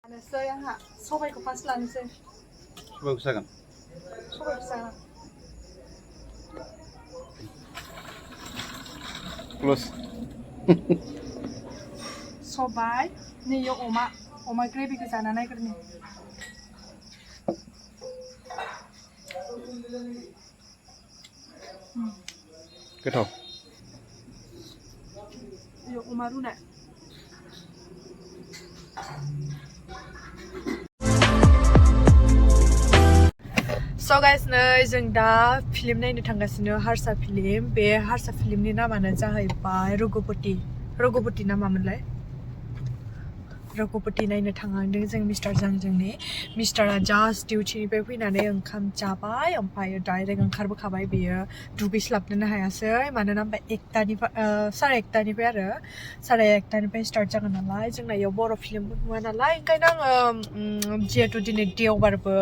लानोसै आंहा सबाइखौ फार्स्ट लानोसै सबाइखौ सागोन क्लोज सबाइ नैयो अमा ग्रेभिखौ जाना नायग्रोनि गोथाव यो अमा रुनाय So guys, जों दा फिल्म नायनो थांगासिनो हारसा फिल्म बे हारसा फिल्मनि नामानो जाहैबाय रघुपति नामामोनलाय रघुपति नायनो थांदों जों मिस्टार जोंनि मिस्टारा जास्ट डिउटिनिफ्राय फैनानै ओंखाम जाबाय ओमफ्राय डाइरेक्ट ओंखारबोखाबाय बेयो दुगैस्लाबनोनो हायासै मानोना ओमफ्राय साराय एकथानिफ्राय स्टार्ट जागोन नालाय जोंना इयाव बर' फिल्मबो नुवा नालाय ओंखायनो आङो जिहेतु दिनै देवबारबो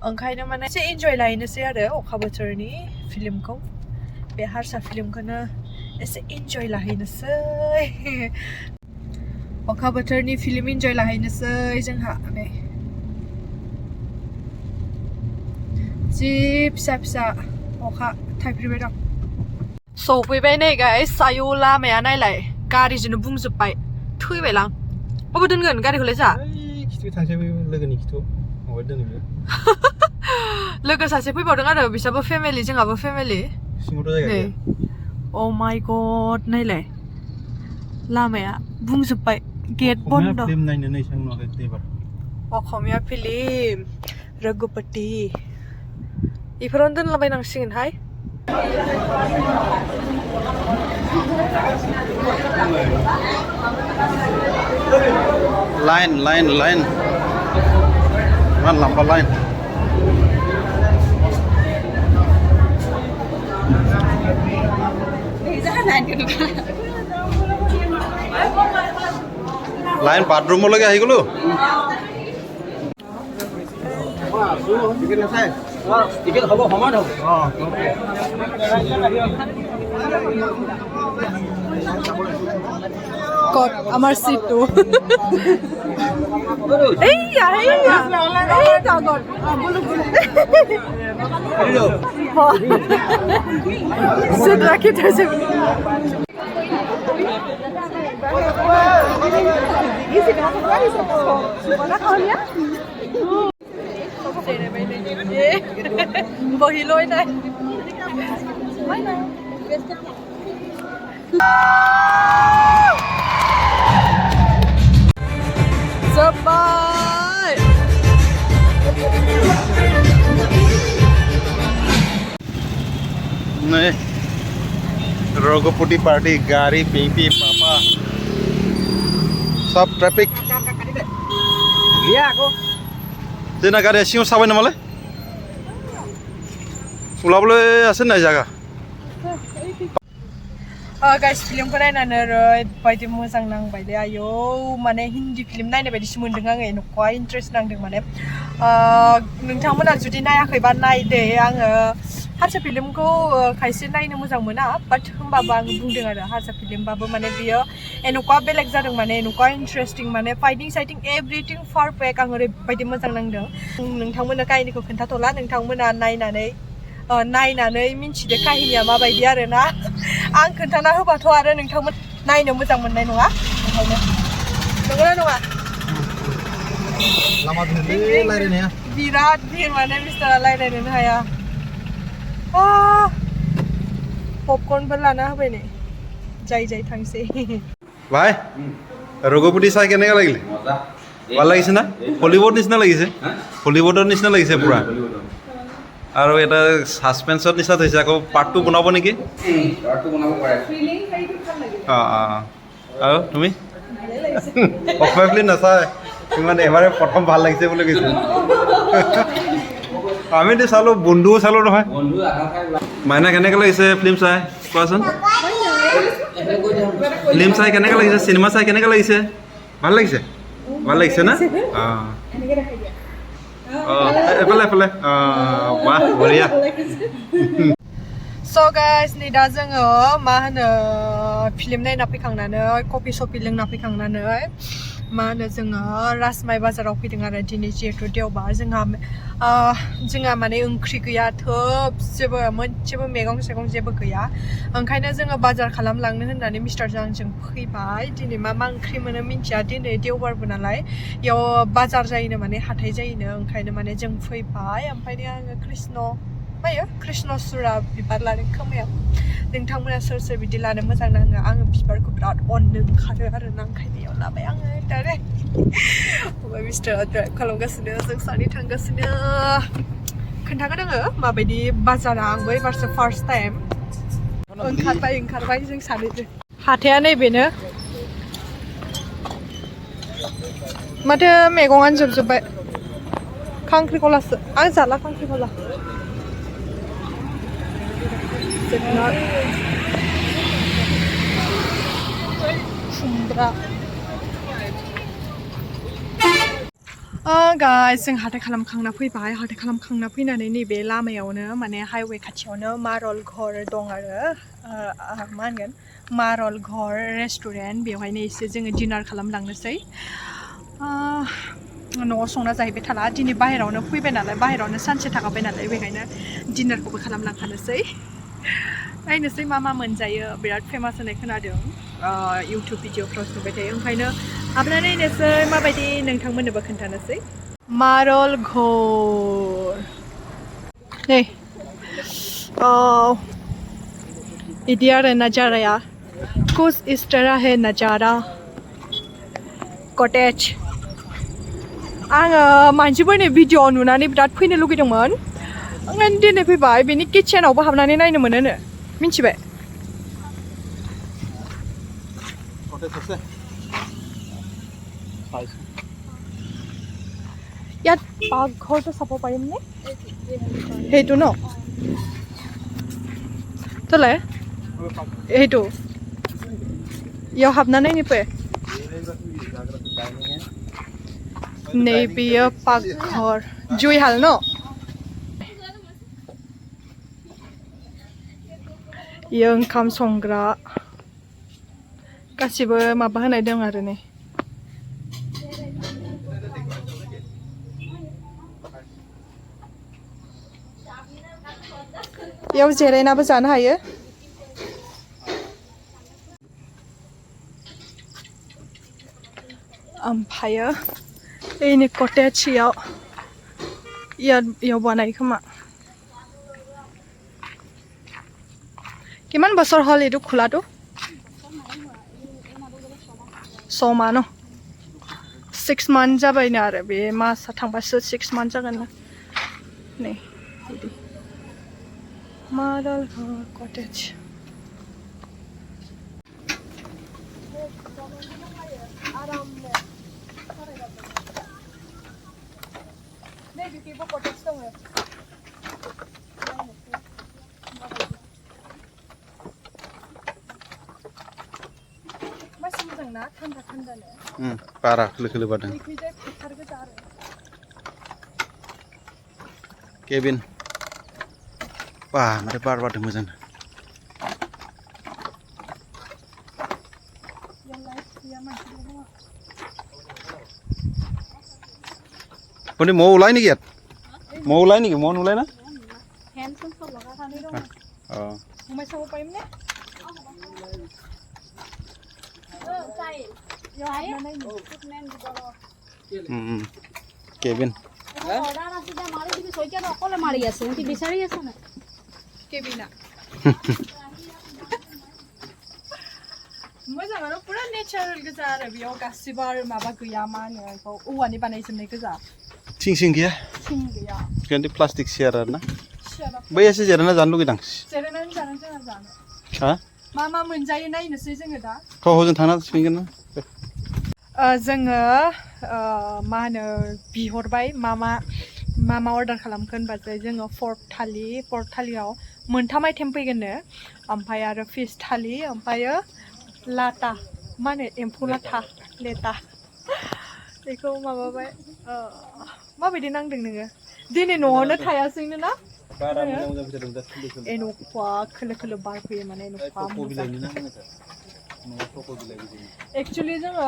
ओंखायनो माने एसे इन्जय लाहैनोसै आरो अखा बोथोरनि फिल्मखौ बे हारसा फिल्मखौनो एसे इन्जय लाहैनोसै अखा बोथोरनि फिल्म इन्जय लाहैनोसै जोंहा नै जि फिसा फिसा अखा थाइफ्रिबाय दं सफैबाय नै गाइस आयौ लामाया नायलाय गारिजोंनो बुंजोबबाय थैबायलां बबे दोनगोन गारिखौलाय जा खिथु थांसै लोगोनि खिथु माबा दोनो बेयो लोगो सासे फैबावदों आरो बिसाबो फेमिलि जोंहाबो फेमिलि नै अ माय गड नायलाय लामाया बुंजोबबाय गेट बन्द फिल्म नायनो नै सां नुवाखै देबार अखमिया फिल्म रघुपति इफोरावनो दोनलाबायनांसिगोनहाय लाइन इमान लाम्बा लाइन লাইন বাথৰুমলৈকে আহি গ'লো কত আমার সিটটো এইয়া কাগজ সিট রাখি থৈছে বহি লৈ নাই jabai nih Rogopudi party gari pipi papa sub traffic iya aku dina gari siu sabai namale ulabole ase nai jaga guys फिल्मखौ नायनानै ओरैबायदि मोजां नांबाय दे आयौ माने हिन्दी फिल्म नायनाय बायदिसो मोन्दों आङो न'खौहा इन्ट्रेस्ट नांदों माने नोंथांमोना जुदि नायाखैबा नायदे आङो हारसा फिल्मखौ खायसे नायनो मोजां मोना बाट होमबाबो आं बुंदों आरो हारसा फिल्मबाबो माने बियो एन'खा बेलेग जादों माने एन'खा इन्ट्रेस्टिं माने फाइटिं साइटिं एभ्रिथिं पारफेक्ट आं ओरैबायदि मोजां नांदों नोंथांमोननो काहिनिखौ खोन्थाथ'ला नोंथांमोना नायनानै मिन्थिदो काहिनिया माबायदि आरो ना आं खोन्थाना होबाथ' आरो नोंथांमोन नायनो मोजां मोननाय नङा ओंखायनो नंगौना नङा लामा भिर लायरायनाया बिराद भिर माने मिस्टारा लायरायनोनो हाया पपकर्नफोर लाना होबाय नै जाय थांसै ভাই ৰঘুপতি চাই কেনেকা লাগিলে ভাল লাগিছে না হলিউড নিচিনা লাগিছে হলিউডৰ নিচিনা লাগিছে পুৰা আৰু এটা সাসপেন্সৰ নিচিনা হৈছে আকৌ পাৰ্ট 2 বনাব নেকি পাৰ্ট 2 বনাব পাৰে ফিলিং সেইটো ভাল লাগিছে আৰু তুমি অফাৰলি নাচাই মানে এবাৰে প্ৰথম ভাল লাগিছে বুলি কৈছে আমি তো চালো বন্ধুও চালো নহয় মাইনা কেনেকৈ লাগিছে ফিল্ম চাই কোৱাচোন ফিল্ম চাই কেনেকৈ লাগিছে চিনেমা চাই কেনেকৈ লাগিছে ভাল লাগিছে না এফালে वाह बरिया So guys नै दा जोङो मा होनो फिल्म नायना फैखांनानै कफि सफि लोंना फैखांनानै मा होनो जोङो राजमाइ बाजाराव फैदों आरो दिनै जिहेतु देवबार जोंहा माने ओंख्रि गैया थोबसेबो मोनसेबो मैगं थाइगं जेबो गैया ओंखायनो जोङो बाजार खालामलांनो होननानै मिस्टारजों आंजों फैबाय दिनै मा ओंख्रि मोनो मिन्थिया दिनै देवबारबो नालाय इयाव बाजार जायोनो माने हाथाय जायोनो ओंखायनो माने जों फैबाय ओमफ्राय आङो कृष्णसुरा बिबार लादों खोमायाव नोंथांमोना सोर सोर बिदि लानो मोजां नाङो आङो बिबारखौ बिराद अननो ओंखारो आरो ना ओंखायनो इयाव लाबाय आङो डाइरेक्ट ओमफ्राय मिस्टारा ड्राइभ खालामगासिनो जों सानै थांगासिनो खोन्थागोन आङो माबायदि बाजारा आंबो एबारसो फार्स्ट टाइम ओंखारबाय जों सानैजों हाथाया नैबेनो माथो मैगङानो जोबजोब्बाय खांख्रिखलासो आं जाला खांख्रिखला जोगोनार खुमब्रा गाइस जों हाथाय खालामखांना फैबाय हाथाय खालामखांना फैनानै नैबे लामायावनो माने हाइवे खाथियावनो मारल घर दं आरो मा होनगोन मारल घर रेस्टुरेन्ट बेवहायनो एसे जोङो डिनार खालामलांनोसै न'आव संना जाहैबाय थाला दिनै बाहेरावनो फैबाय नालाय बाहेरावनो सानसे थाखाबाय नालाय बेखायनो डिनारखौबो खालामलांखानोसै नायनोसै मा मोनजायो बिराद फेमास होननाय खोनादों इउटुब भिडिअफ्राव नुबाय थायो ओंखायनो हाबनानै नायनोसै माबायदि नोंथांमोननोबो खोन्थानोसै मारल घर नै इदि आरो नजाराया कुछ इस तरह है नजारा कटेज आङो मानसिफोरनि भिडिअ नुनानै बिराद फैनो लुगैदोंमोन ओंखायनो दिनै फैबाय बेनि किटचेनावबो हाबनानै नायनो मोनोनो मिन्थिबाय ইয়াত পাকঘৰটো চাব পাৰিম নে সেইটো ন তলে সেইটো ইয়াव হাবনাनै নিপে नैबेयो पाकघर जुइहाल न इयो ओंखाम संग्रा गासिबो माबा होनाय दं आरो नै इयाव जिरायनाबो जानो हायो ओमफ्रायो एनि कटेज इयाव बानाय खोमा किमान बছৰ হ'ল এইটো খোলাটো समा न 6 months जाबायनो आरो बे मासआ थांबासो 6 months जागोन ना नै बिदि मारल कटेज बारा खोलो बारदों केबिन बा माथो बार बारदों मोजां Ini mau ulai nih Giat? Mau ulai nih, mau ulai na? Oh. Kevin. मोजां आरो पुरा नेचारेल गोजा आरो बेयाव गासिबो आरो माबा गैया मा होनो बेखौ औवानि बानायजोबनाय गोजा थिं गैया खालि प्लास्टिक चेयार आरो ना बै एसे जिरायना जानो लुगैदां जिरायनानै जानो जोंहा जानो हा मा मोनजायो नायनोसै जोङो दा हजों थांना फैगोन ना जोङो मा होनो बिहरबाय मा अर्डार खालामखो होनबाथाय जोङो पर्क थालियाव मोनथाम आइटेम फैगोननो ओमफ्राय आरो फिश थालि ओमफ्रायो लाटा मा होनो एम्फौ लाथा लेटा बेखौ माबाबाय माबायदि नांदों नोङो दिनै न'आवनो थायासैनो ना एन'खा खोलो बार फैयो माने एन'खा न'आव थख' बिलाइ बिदि एक्चुअली जोङो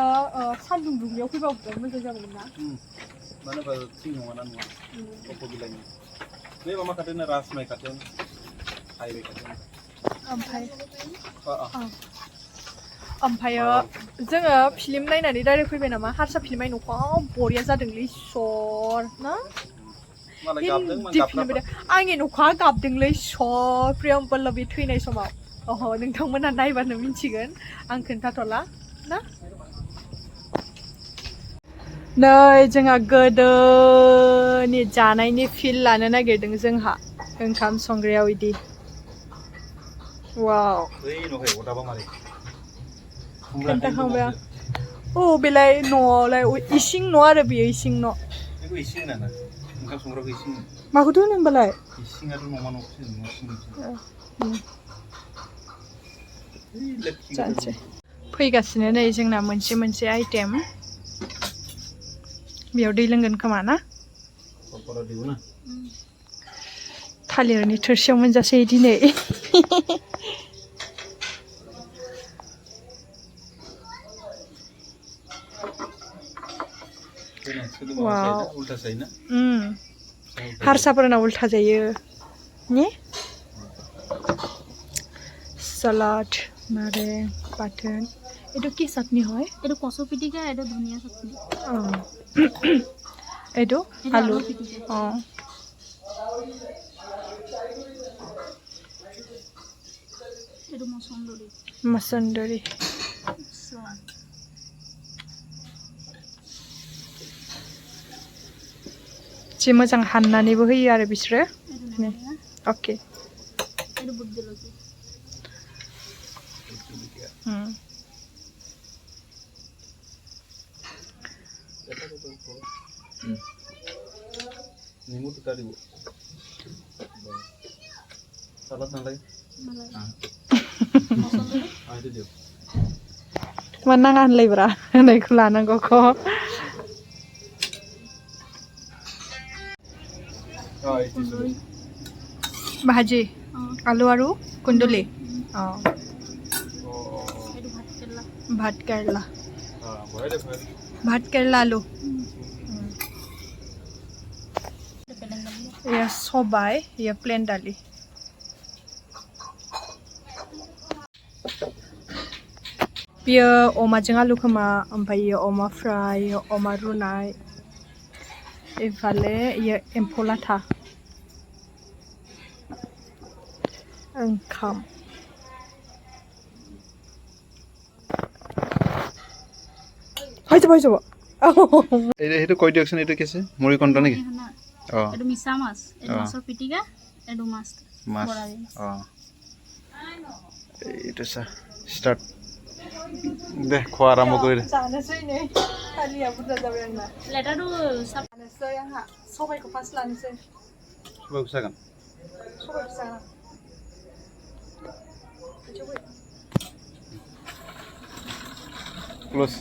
सान्दुं दुंनायाव फैबावगोन मोजां जागौमोन ना मानो होनबा थिं नङाना न'आ थख' बिलाइनि बे माबा खाथियावनो राजमाइ खाथियावनो हाइवे खाथियावनो ओमफ्रायो जोङो फिल्म नायनानै डाइरेक्ट फैबाय नामा हारसा फिल्म न'खौ बरिया जादोंलै सर ना हिन्दी फिल्म आंनि न'खा गाबदोंलै सर प्रियम पल्लबी थैनाय समाव अह नोंथांमोना नायबानो मिथिगोन आं खोन्थाथ'ला ना नै जोंहा गोदोनि जानायनि फिल लानो नागिरदों जोंहा ओंखाम संग्रायाव इदि वाव खोन्थाखांबाय आं बेलाय न'आवलाय इसिं न' आरो बेयो इसिं न' बेखौ इसिं होना ओंखाम संग्राखौ इसिं माखौथो होनो होनबालाय इसिङाथ' न'मा न'खौसो जानोसै फैगासिनो नै जोंना मोनसे आइटेम बेयाव दै लोंगोन खोमा ना थालिरनि थोरसियाव मोनजासै दिनै हारसाफोरना उल्था जायो ने सलाद नारें बाथोन এইটো কি চাটনি হয় এইটো কচু পিটিকা এইটো ধনিয়া চাটনি এইটো আলু এইটো মছন্দৰী जि मोजां हाननानैबो होयो आरो बिसोरो अके मा नाङा होनलायब्रा होनायखौ लानांगौखौ भाजी आलू और कुंडली भात केरला आलू ये सबाय ये प्लेन दालि बियो अमाजों आलु खोमा ओमफ्राय अमा फ्राय अमा रुनाय इफाले ये एम्फौ लाथा ओंखाम এইটো কৈ দিয়কচোন এইটো কি আছে মুড়ি কণ্টা নেকি এইটো মিছা মাছ এইটো মাছৰ পিটিকা এইটো মাছ এইটো চা ষ্টাৰ্ট দে খোৱা আৰম্ভ কৰি দে जानोसै नै खालिया बुरजा जाबाय आंना लेटारु जानोसै आंहा सबायखौ फार्स्ट लानोसै सबायखौ जागोन क्लोज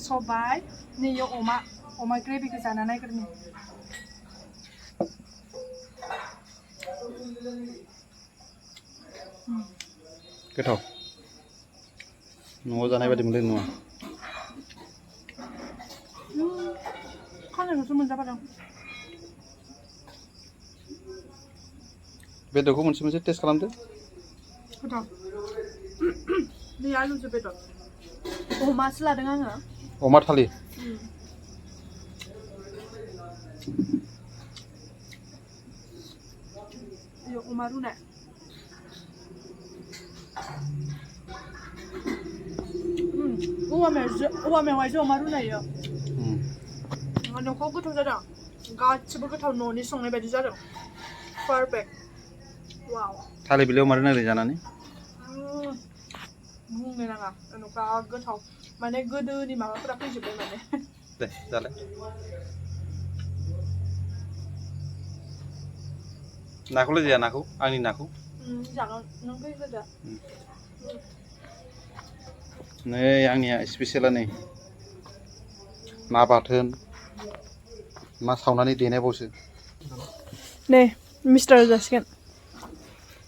सबाय नैयो अमा ग्रेभिखौ जाना नायग्रोनि गोथाव न'आव जानाय बायदि मोनदों नङा खानायखौसो मोनजाबादों बेदरखौ मोनसे टेस्ट खालामदो गोथाव बे आलुसो बेदर अमासो लादों आङो अमा थालि अमा रुनाय औवा मेवाइजों अमा रुनायो न'खौ गोथाव जादों गासिबो गोथाव न'नि संनाय बायदि जादों पारफेक्ट वाव थालिर बिलाइयाव मारै नांदों जानानै बुंनो नाङा न'खा गोथाव माने गोदोनि माबाफोरा फैजोब्बाय माने दे जालाय नाखौलाय जाया नाखौ आंनि नाखौ जागोन नों फैग्रोदो नै आंनिया स्पेसियला नै ना बाथोन ना सावनानै देनाय बावसो नै मिस्टार जासिगोन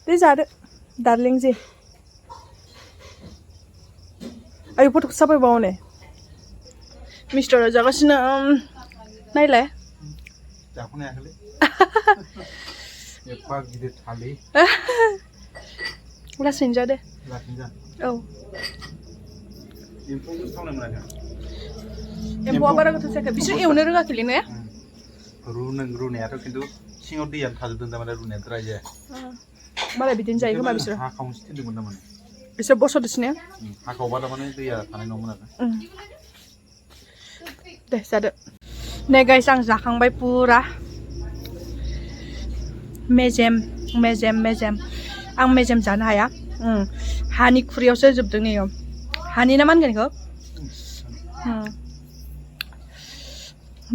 दे जादो डार्लिं जे आयु फट'खौ साफायबावो ने मिस्टारा जागासिनो नायलाय जाख'नो हायाखैलै एफा गिदिर थालिर लासैनो जा दे लाखिनो जा औ एम्फौखौ सावनाय मोनाखै एम्फौआ बारा गोथाव जायाखै बिसोर एवनो रोङाखैलै ने रुनायाथ' खिन्थु सिङाव दैयानो थाजोबदों थारमाने रुनाया द्राय जाया मालाय बिदिनो जायो खोमा बिसोर हाखावनोसो थिनदोंमोन थारमाने बिसोर बस'दोसो ने हाखावबा थारमाने दैया थानाय नङामोन आरो दे जादो नै गाइस आं जाखांबाय पुरा मेजेम मेजेम मेजेम आं मेजेम जानो हाया हानि खुरैयावसो जोबदों नै हानि ना मा होनगोन बेखौ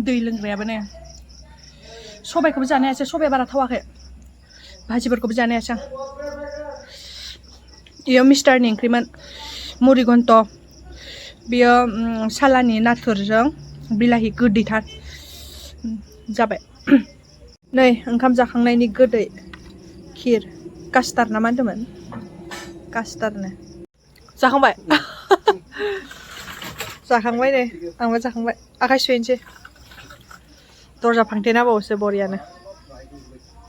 दै लोंग्रायाबो ने सबायखौबो जानो हायासै सबाया बारा थावाखै भाजिफोरखौबो जानो हायासै आं बेयो मिस्टारनि ओंख्रिमोन मुरिघन्ट बेयो सालानि नाथुरजों बिलाहि गोदैथार जाबाय नै ओंखाम जाखांनायनि गोदै खिर कास्टार्ड ना मा होनदोंमोन कास्टार्डनो जाखांबाय जाखांबाय नै आंबो जाखांबाय आखाइ सुहैनोसै दरजा फांथेना बावोसो बरियानो